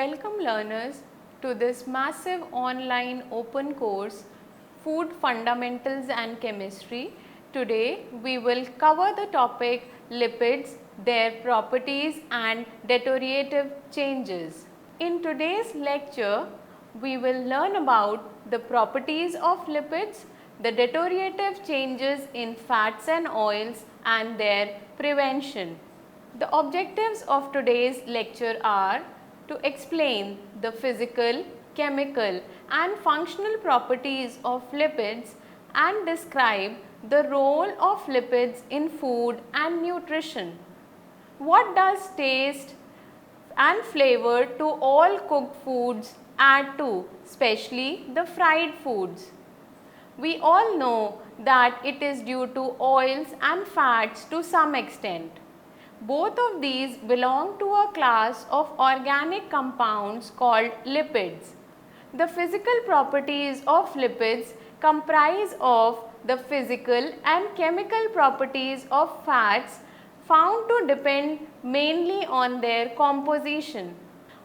Welcome learners to this massive online open course Food Fundamentals and Chemistry. Today we will cover the topic lipids, their properties and deteriorative changes. In today's lecture we will learn about the properties of lipids, the deteriorative changes in fats and oils and their prevention. The objectives of today's lecture are to explain the physical, chemical and functional properties of lipids and describe the role of lipids in food and nutrition. What does taste and flavor to all cooked foods add to, especially the fried foods? We all know that it is due to oils and fats to some extent. Both of these belong to a class of organic compounds called lipids. The physical properties of lipids comprise of the physical and chemical properties of fats found to depend mainly on their composition.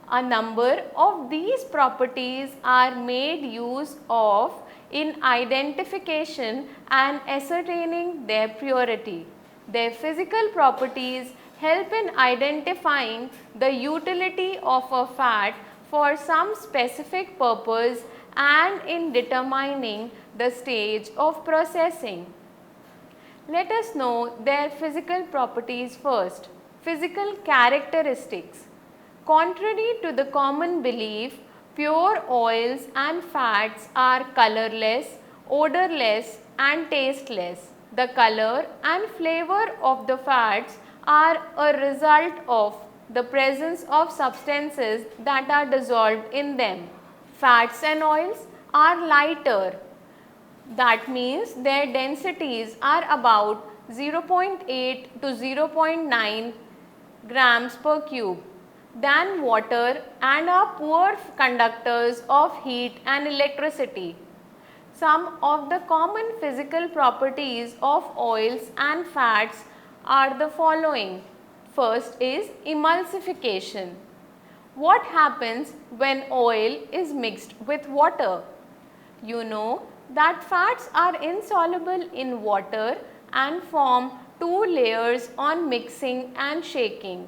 A number of these properties are made use of in identification and ascertaining their purity. Their physical properties help in identifying the utility of a fat for some specific purpose and in determining the stage of processing. Let us know their physical properties first. Physical characteristics. Contrary to the common belief, pure oils and fats are colorless, odorless and tasteless. The color and flavor of the fats are a result of the presence of substances that are dissolved in them. Fats and oils are lighter. That means their densities are about 0.8 to 0.9 grams per cube than water and are poor conductors of heat and electricity. Some of the common physical properties of oils and fats are the following. First is emulsification. What happens when oil is mixed with water? You know that fats are insoluble in water and form two layers on mixing and shaking.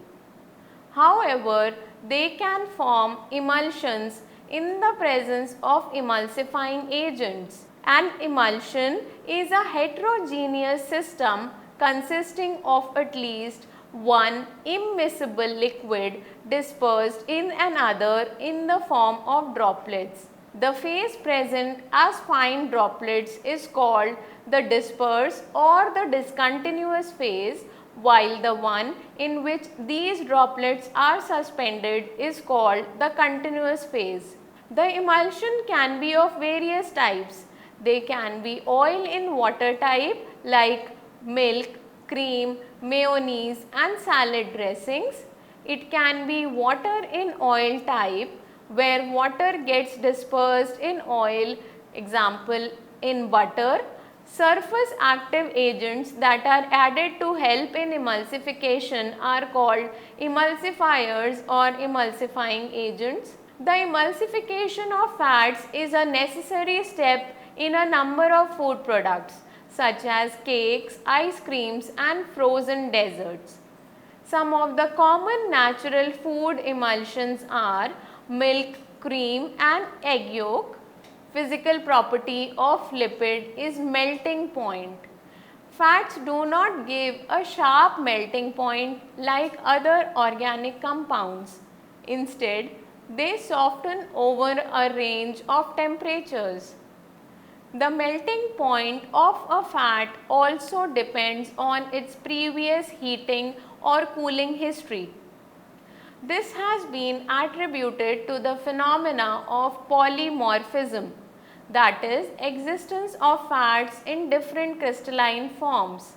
However, they can form emulsions in the presence of emulsifying agents. An emulsion is a heterogeneous system consisting of at least one immiscible liquid dispersed in another in the form of droplets. The phase present as fine droplets is called the dispersed or the discontinuous phase, while the one in which these droplets are suspended is called the continuous phase. The emulsion can be of various types. They can be oil in water type like milk, cream, mayonnaise and salad dressings. It can be water in oil type where water gets dispersed in oil, example in butter. Surface active agents that are added to help in emulsification are called emulsifiers or emulsifying agents. The emulsification of fats is a necessary step in a number of food products such as cakes, ice creams and frozen desserts. Some of the common natural food emulsions are milk, cream and egg yolk. Physical property of lipid is melting point. Fats do not give a sharp melting point like other organic compounds. Instead, they soften over a range of temperatures. The melting point of a fat also depends on its previous heating or cooling history. This has been attributed to the phenomena of polymorphism, that is, existence of fats in different crystalline forms.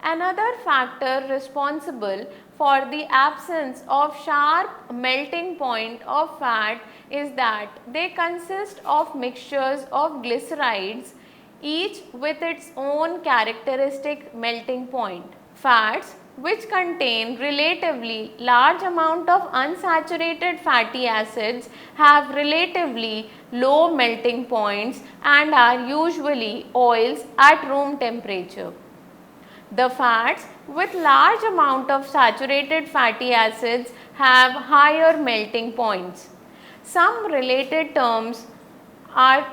Another factor responsible for the absence of sharp melting point of fat is that they consist of mixtures of glycerides, each with its own characteristic melting point. Fats which contain relatively large amount of unsaturated fatty acids have relatively low melting points and are usually oils at room temperature. The fats with large amount of saturated fatty acids have higher melting points. Some related terms are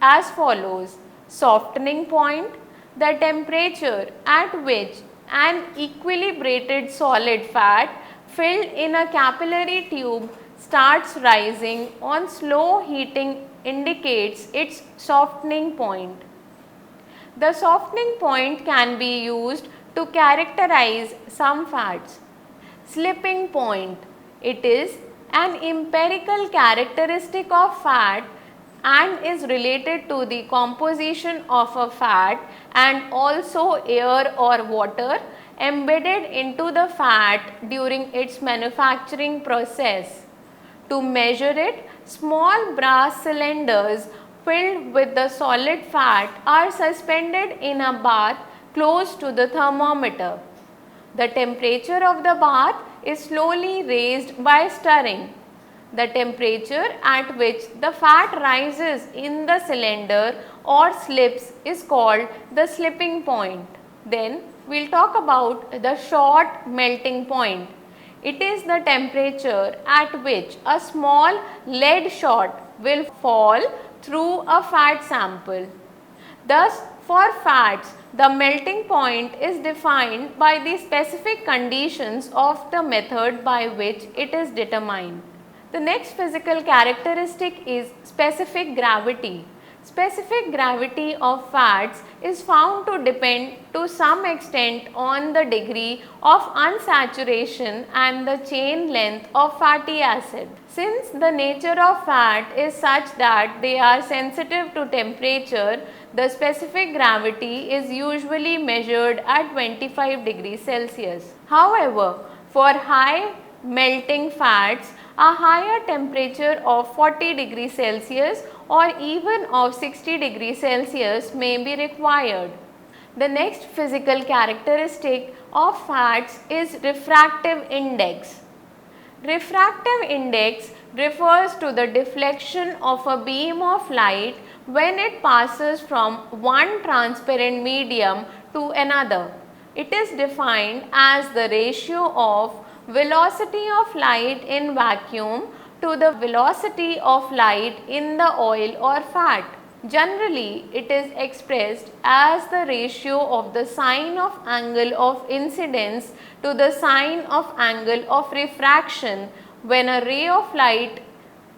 as follows: softening point, the temperature at which an equilibrated solid fat filled in a capillary tube starts rising on slow heating indicates its softening point. The softening point can be used to characterize some fats. Slipping point. It is an empirical characteristic of fat and is related to the composition of a fat and also air or water embedded into the fat during its manufacturing process. To measure it, small brass cylinders filled with the solid fat are suspended in a bath close to the thermometer. The temperature of the bath is slowly raised by stirring. The temperature at which the fat rises in the cylinder or slips is called the slipping point. Then we will talk about the short melting point. It is the temperature at which a small lead shot will fall through a fat sample. Thus, for fats, the melting point is defined by the specific conditions of the method by which it is determined. The next physical characteristic is specific gravity. Specific gravity of fats is found to depend to some extent on the degree of unsaturation and the chain length of fatty acid. Since the nature of fat is such that they are sensitive to temperature, the specific gravity is usually measured at 25 degrees Celsius. However, for high melting fats, a higher temperature of 40 degrees Celsius or even of 60 degrees Celsius may be required. The next physical characteristic of fats is refractive index. Refractive index refers to the deflection of a beam of light when it passes from one transparent medium to another. It is defined as the ratio of velocity of light in vacuum to the velocity of light in the oil or fat. Generally, it is expressed as the ratio of the sine of angle of incidence to the sine of angle of refraction when a ray of light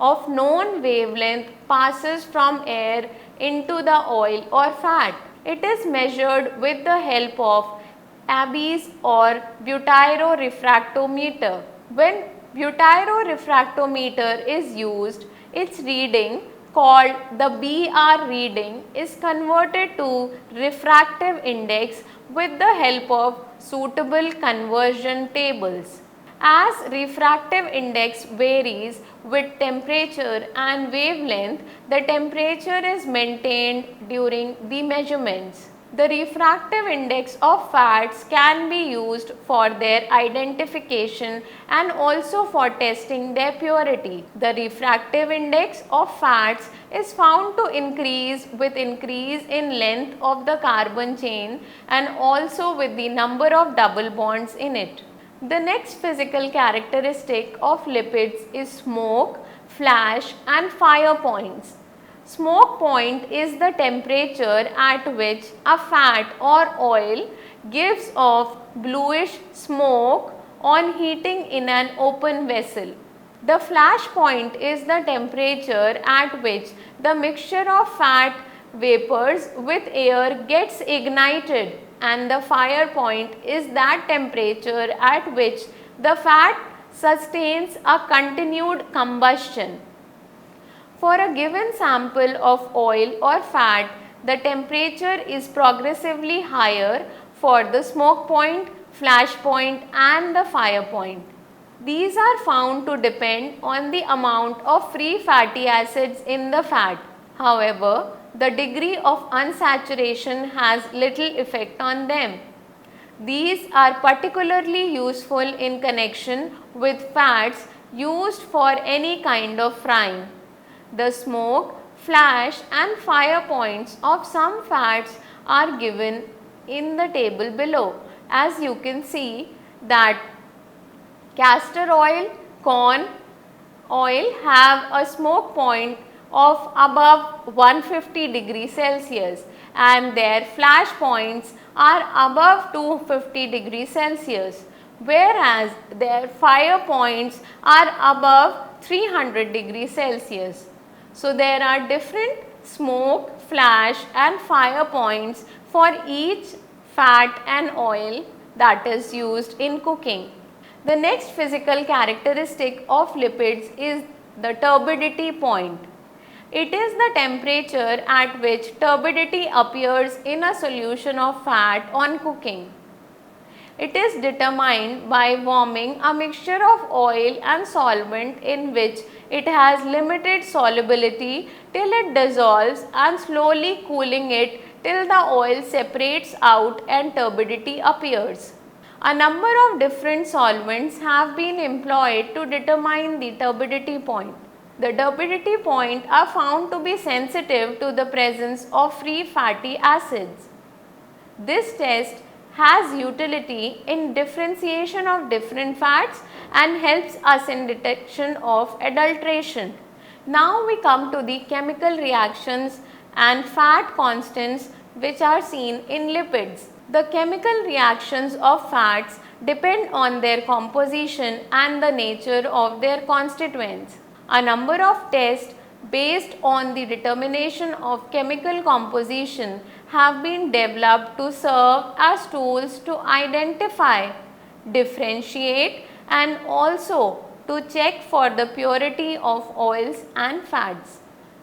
of known wavelength passes from air into the oil or fat. It is measured with the help of Abbe's or butyrorefractometer. When butyrorefractometer is used, its reading called the BR reading is converted to refractive index with the help of suitable conversion tables. As refractive index varies with temperature and wavelength, the temperature is maintained during the measurements. The refractive index of fats can be used for their identification and also for testing their purity. The refractive index of fats is found to increase with increase in length of the carbon chain and also with the number of double bonds in it. The next physical characteristic of lipids is smoke, flash and fire points. Smoke point is the temperature at which a fat or oil gives off bluish smoke on heating in an open vessel. The flash point is the temperature at which the mixture of fat vapors with air gets ignited, and the fire point is that temperature at which the fat sustains a continued combustion. For a given sample of oil or fat, the temperature is progressively higher for the smoke point, flash point and the fire point. These are found to depend on the amount of free fatty acids in the fat. However, the degree of unsaturation has little effect on them. These are particularly useful in connection with fats used for any kind of frying. The smoke, flash and fire points of some fats are given in the table below. As you can see that castor oil, corn oil have a smoke point of above 150 degrees Celsius and their flash points are above 250 degrees Celsius, whereas their fire points are above 300 degrees Celsius. So, there are different smoke, flash and fire points for each fat and oil that is used in cooking. The next physical characteristic of lipids is the turbidity point. It is the temperature at which turbidity appears in a solution of fat on cooking. It is determined by warming a mixture of oil and solvent in which it has limited solubility till it dissolves and slowly cooling it till the oil separates out and turbidity appears. A number of different solvents have been employed to determine the turbidity point. The turbidity point are found to be sensitive to the presence of free fatty acids. This test has utility in differentiation of different fats and helps us in detection of adulteration. Now we come to the chemical reactions and fat constants which are seen in lipids. The chemical reactions of fats depend on their composition and the nature of their constituents. A number of tests based on the determination of chemical composition have been developed to serve as tools to identify, differentiate and also to check for the purity of oils and fats.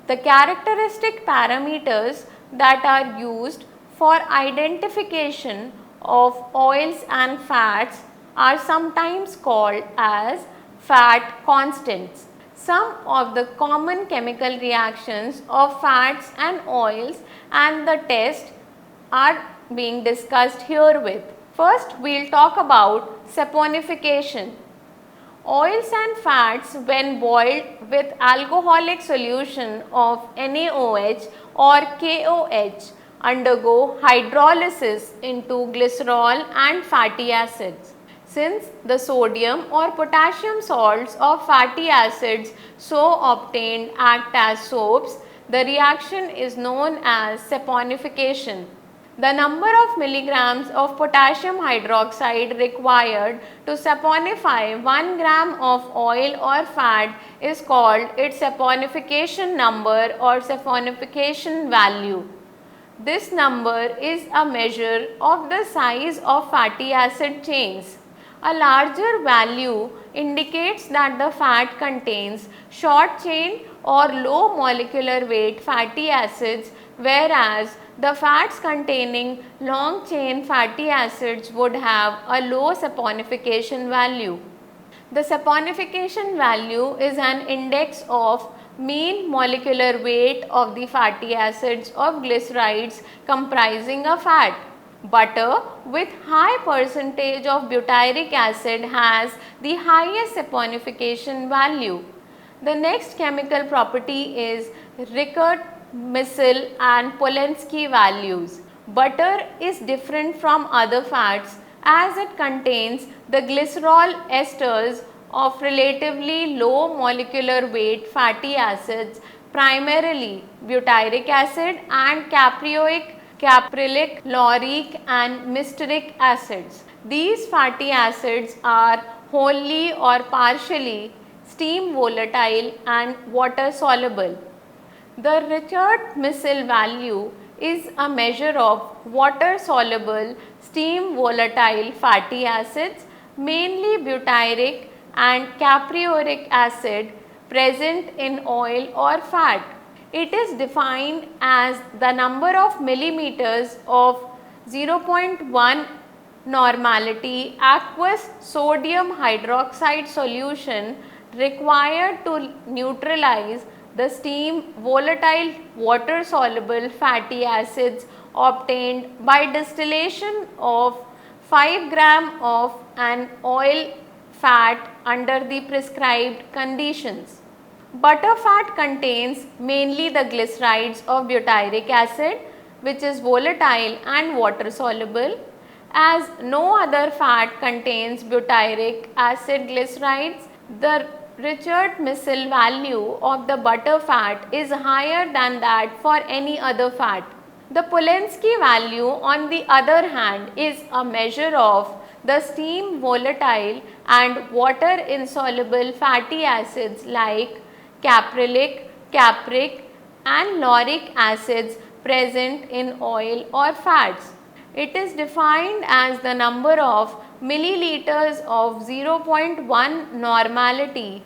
The characteristic parameters that are used for identification of oils and fats are sometimes called as fat constants. Some of the common chemical reactions of fats and oils and the test are being discussed herewith. First, we will talk about saponification. Oils and fats when boiled with alcoholic solution of NaOH or KOH undergo hydrolysis into glycerol and fatty acids. Since the sodium or potassium salts of fatty acids so obtained act as soaps, the reaction is known as saponification. The number of milligrams of potassium hydroxide required to saponify 1 gram of oil or fat is called its saponification number or saponification value. This number is a measure of the size of fatty acid chains. A larger value indicates that the fat contains short chain or low molecular weight fatty acids, whereas the fats containing long chain fatty acids would have a low saponification value. The saponification value is an index of mean molecular weight of the fatty acids of glycerides comprising a fat. Butter with high percentage of butyric acid has the highest saponification value. The next chemical property is Rickert, Missel and Polensky values. Butter is different from other fats as it contains the glycerol esters of relatively low molecular weight fatty acids, primarily butyric acid and capryoic, caprylic, lauric and myristic acids. These fatty acids are wholly or partially steam volatile and water soluble. The Rickert-Missel value is a measure of water soluble steam volatile fatty acids, mainly butyric and capryoic acid present in oil or fat. It is defined as the number of millimeters of 0.1 normality aqueous sodium hydroxide solution required to neutralize the steam volatile water soluble fatty acids obtained by distillation of 5 gram of an oil fat under the prescribed conditions. Butter fat contains mainly the glycerides of butyric acid, which is volatile and water soluble. As no other fat contains butyric acid glycerides, the Richard-Missel value of the butter fat is higher than that for any other fat. The Polensky value, on the other hand, is a measure of the steam volatile and water insoluble fatty acids like caprylic, capric and lauric acids present in oil or fats. It is defined as the number of milliliters of 0.1 normality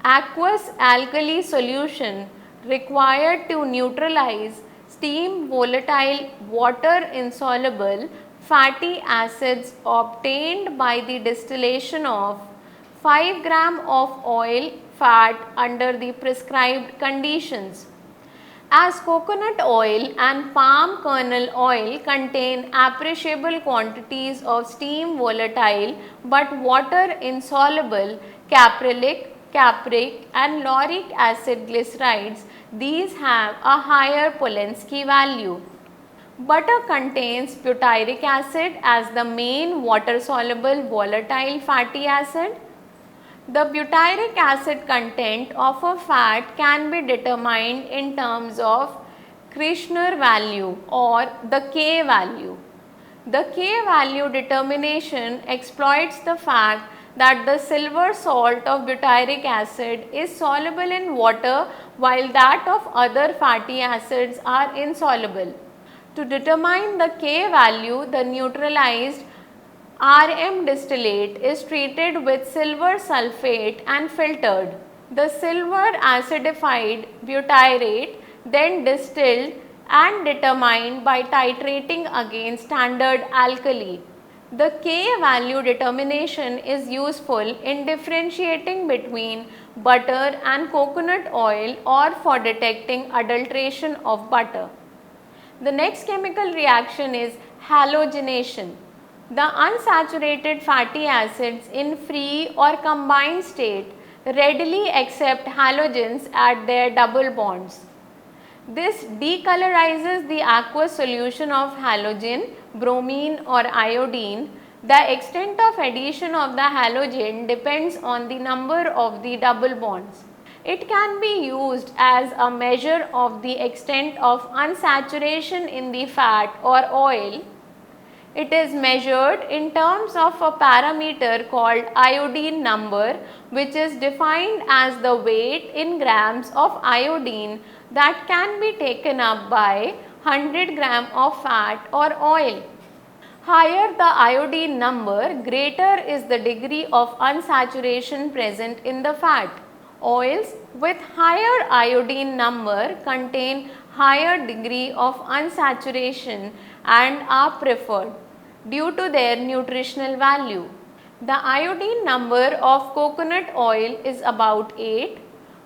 aqueous alkali solution required to neutralize steam volatile water insoluble fatty acids obtained by the distillation of 5 gram of oil fat under the prescribed conditions. As coconut oil and palm kernel oil contain appreciable quantities of steam volatile but water insoluble caprylic, capric and lauric acid glycerides, these have a higher Polensky value. Butter contains butyric acid as the main water soluble volatile fatty acid. The butyric acid content of a fat can be determined in terms of Kirschner value or the K value. The K value determination exploits the fact that the silver salt of butyric acid is soluble in water while that of other fatty acids are insoluble. To determine the K value, the neutralized RM distillate is treated with silver sulfate and filtered. The silver acidified butyrate then distilled and determined by titrating against standard alkali. The K value determination is useful in differentiating between butter and coconut oil or for detecting adulteration of butter. The next chemical reaction is halogenation. The unsaturated fatty acids in free or combined state readily accept halogens at their double bonds. This decolorizes the aqueous solution of halogen, bromine or iodine. The extent of addition of the halogen depends on the number of the double bonds. It can be used as a measure of the extent of unsaturation in the fat or oil. It is measured in terms of a parameter called iodine number, which is defined as the weight in grams of iodine that can be taken up by 100 gram of fat or oil. Higher the iodine number, greater is the degree of unsaturation present in the fat. Oils with higher iodine number contain higher degree of unsaturation and are preferred due to their nutritional value. The iodine number of coconut oil is about 8,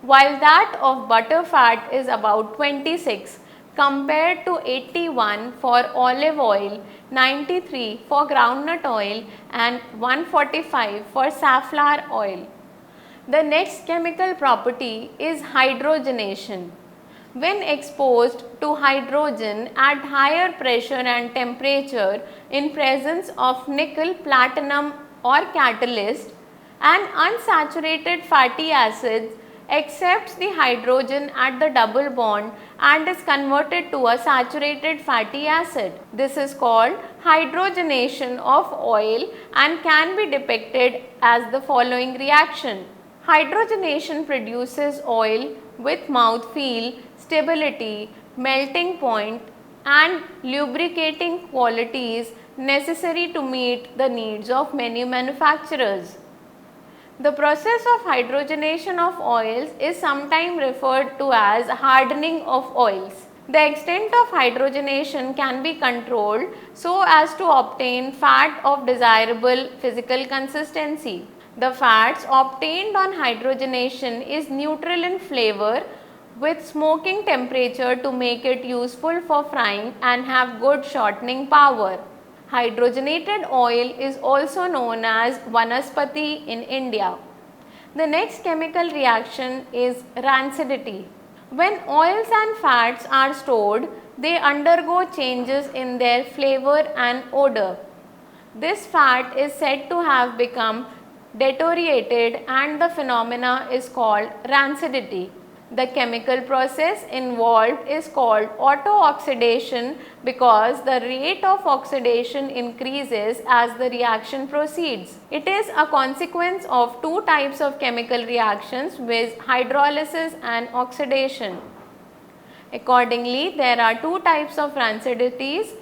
while that of butter fat is about 26 compared to 81 for olive oil, 93 for groundnut oil and 145 for safflower oil. The next chemical property is hydrogenation. When exposed to hydrogen at higher pressure and temperature in presence of nickel, platinum or catalyst, an unsaturated fatty acid accepts the hydrogen at the double bond and is converted to a saturated fatty acid. This is called hydrogenation of oil and can be depicted as the following reaction. Hydrogenation produces oil with mouthfeel, stability, melting point and lubricating qualities necessary to meet the needs of many manufacturers. The process of hydrogenation of oils is sometimes referred to as hardening of oils. The extent of hydrogenation can be controlled so as to obtain fat of desirable physical consistency. The fats obtained on hydrogenation is neutral in flavor with smoking temperature to make it useful for frying and have good shortening power. Hydrogenated oil is also known as Vanaspati in India. The next chemical reaction is rancidity. When oils and fats are stored, they undergo changes in their flavor and odor. This fat is said to have become deteriorated and the phenomena is called rancidity. The chemical process involved is called auto-oxidation because the rate of oxidation increases as the reaction proceeds. It is a consequence of two types of chemical reactions, with hydrolysis and oxidation. Accordingly, there are two types of rancidities: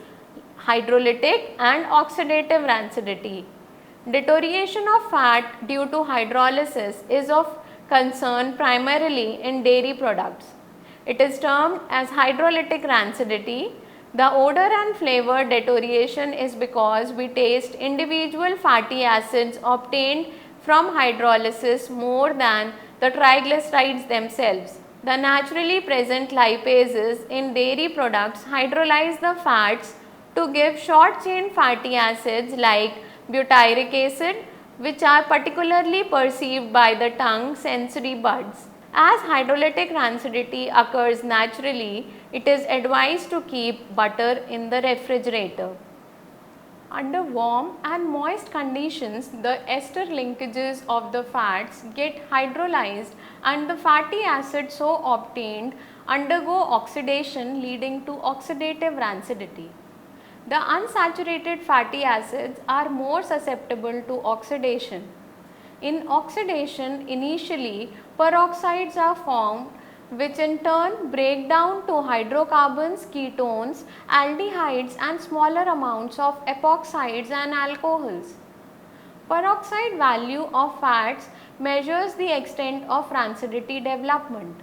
hydrolytic and oxidative rancidity. Deterioration of fat due to hydrolysis is of concern primarily in dairy products. It is termed as hydrolytic rancidity. The odor and flavor deterioration is because we taste individual fatty acids obtained from hydrolysis more than the triglycerides themselves. The naturally present lipases in dairy products hydrolyze the fats to give short chain fatty acids like butyric acid, which are particularly perceived by the tongue sensory buds. As hydrolytic rancidity occurs naturally, it is advised to keep butter in the refrigerator. Under warm and moist conditions, the ester linkages of the fats get hydrolyzed and the fatty acids so obtained undergo oxidation, leading to oxidative rancidity. The unsaturated fatty acids are more susceptible to oxidation. In oxidation, initially peroxides are formed, which in turn break down to hydrocarbons, ketones, aldehydes and smaller amounts of epoxides and alcohols. Peroxide value of fats measures the extent of rancidity development.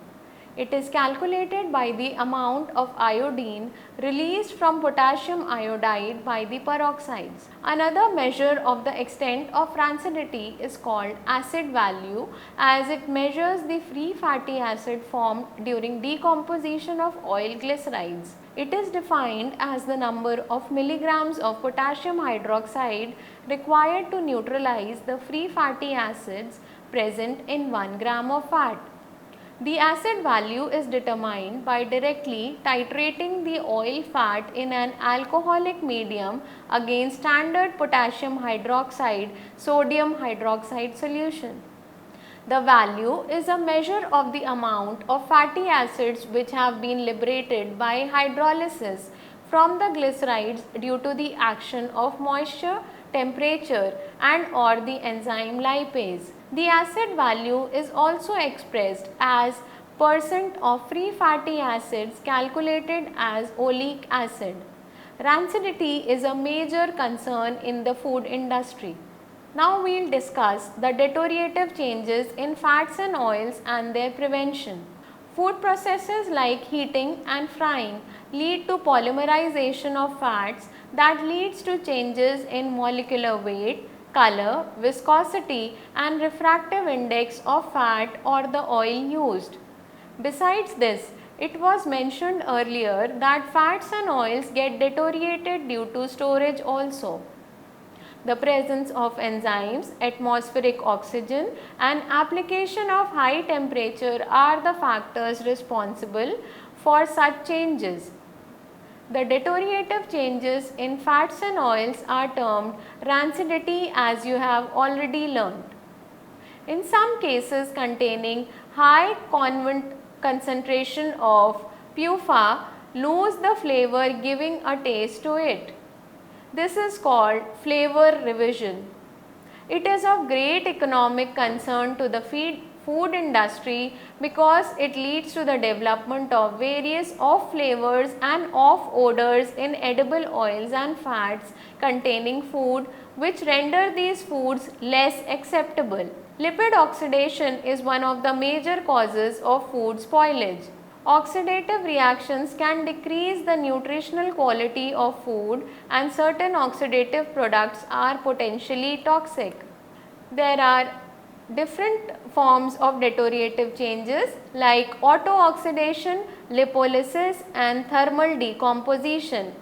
It is calculated by the amount of iodine released from potassium iodide by the peroxides. Another measure of the extent of rancidity is called acid value, as it measures the free fatty acid formed during decomposition of oil glycerides. It is defined as the number of milligrams of potassium hydroxide required to neutralize the free fatty acids present in 1 gram of fat. The acid value is determined by directly titrating the oil fat in an alcoholic medium against standard potassium hydroxide sodium hydroxide solution. The value is a measure of the amount of fatty acids which have been liberated by hydrolysis from the glycerides due to the action of moisture, temperature and or the enzyme lipase. The acid value is also expressed as percent of free fatty acids calculated as oleic acid. Rancidity is a major concern in the food industry. Now we will discuss the deteriorative changes in fats and oils and their prevention. Food processes like heating and frying lead to polymerization of fats that leads to changes in molecular weight, color, viscosity and refractive index of fat or the oil used. Besides this, it was mentioned earlier that fats and oils get deteriorated due to storage also. The presence of enzymes, atmospheric oxygen and application of high temperature are the factors responsible for such changes. The deteriorative changes in fats and oils are termed rancidity, as you have already learnt. In some cases containing high concentration of PUFA lose the flavor, giving a taste to it. This is called flavor revision. It is of great economic concern to the food industry because it leads to the development of various off flavors and off odors in edible oils and fats containing food, which render these foods less acceptable. Lipid oxidation is one of the major causes of food spoilage. Oxidative reactions can decrease the nutritional quality of food and certain oxidative products are potentially toxic. There are different forms of deteriorative changes like auto-oxidation, lipolysis and thermal decomposition.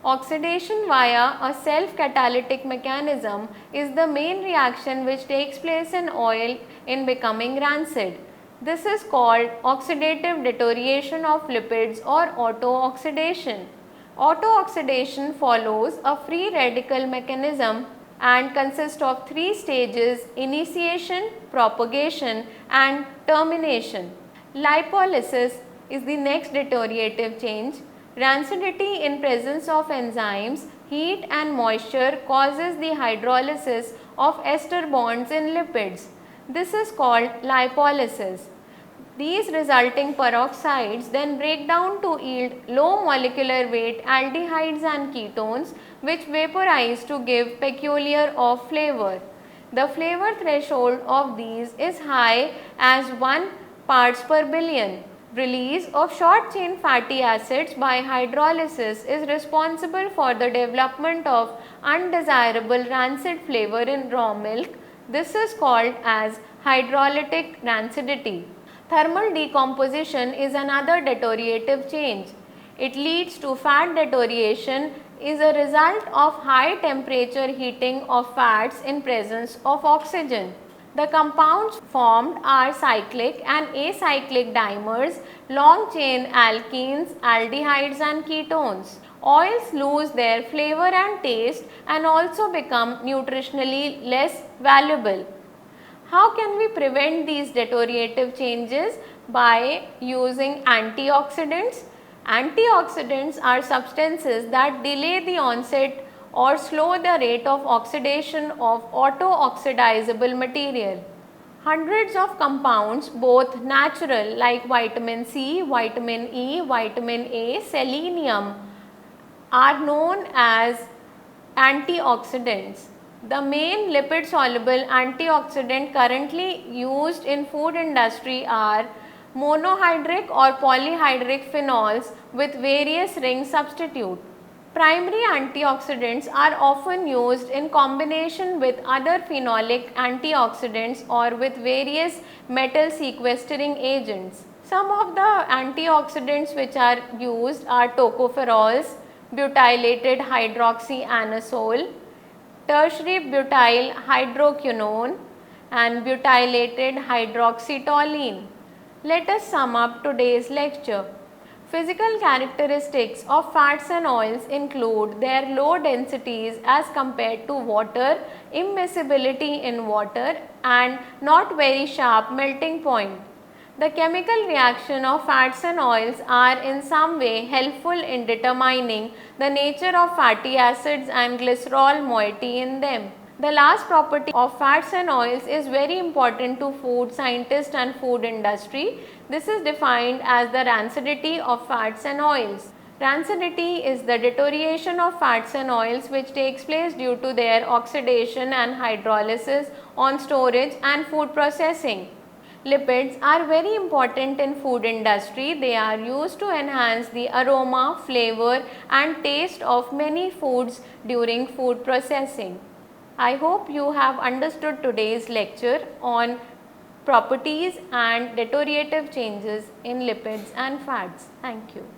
Oxidation via a self-catalytic mechanism is the main reaction which takes place in oil in becoming rancid. This is called oxidative deterioration of lipids or auto-oxidation. Auto-oxidation follows a free radical mechanism and consists of three stages: initiation, propagation and termination. Lipolysis is the next deteriorative change. Rancidity in presence of enzymes, heat and moisture causes the hydrolysis of ester bonds in lipids. This is called lipolysis. These resulting peroxides then break down to yield low molecular weight aldehydes and ketones, which vaporize to give peculiar off flavor. The flavor threshold of these is high as 1 parts per billion. Release of short chain fatty acids by hydrolysis is responsible for the development of undesirable rancid flavor in raw milk. This is called as hydrolytic rancidity. Thermal decomposition is another deteriorative change. It leads to fat deterioration, is a result of high temperature heating of fats in presence of oxygen. The compounds formed are cyclic and acyclic dimers, long chain alkenes, aldehydes and ketones. Oils lose their flavor and taste and also become nutritionally less valuable. How can we prevent these deteriorative changes? By using antioxidants. Antioxidants are substances that delay the onset or slow the rate of oxidation of auto-oxidizable material. Hundreds of compounds, both natural like vitamin C, vitamin E, vitamin A, selenium, are known as antioxidants. The main lipid soluble antioxidant currently used in food industry are monohydric or polyhydric phenols with various ring substitute. Primary antioxidants are often used in combination with other phenolic antioxidants or with various metal sequestering agents. Some of the antioxidants which are used are tocopherols, butylated hydroxyanisole, tertiary butyl hydroquinone and butylated hydroxytoluene. Let us sum up today's lecture. Physical characteristics of fats and oils include their low densities as compared to water, immiscibility in water and not very sharp melting point. The chemical reaction of fats and oils are in some way helpful in determining the nature of fatty acids and glycerol moiety in them. The last property of fats and oils is very important to food scientists and food industry. This is defined as the rancidity of fats and oils. Rancidity is the deterioration of fats and oils which takes place due to their oxidation and hydrolysis on storage and food processing. Lipids are very important in food industry. They are used to enhance the aroma, flavor and taste of many foods during food processing. I hope you have understood today's lecture on properties and deteriorative changes in lipids and fats. Thank you.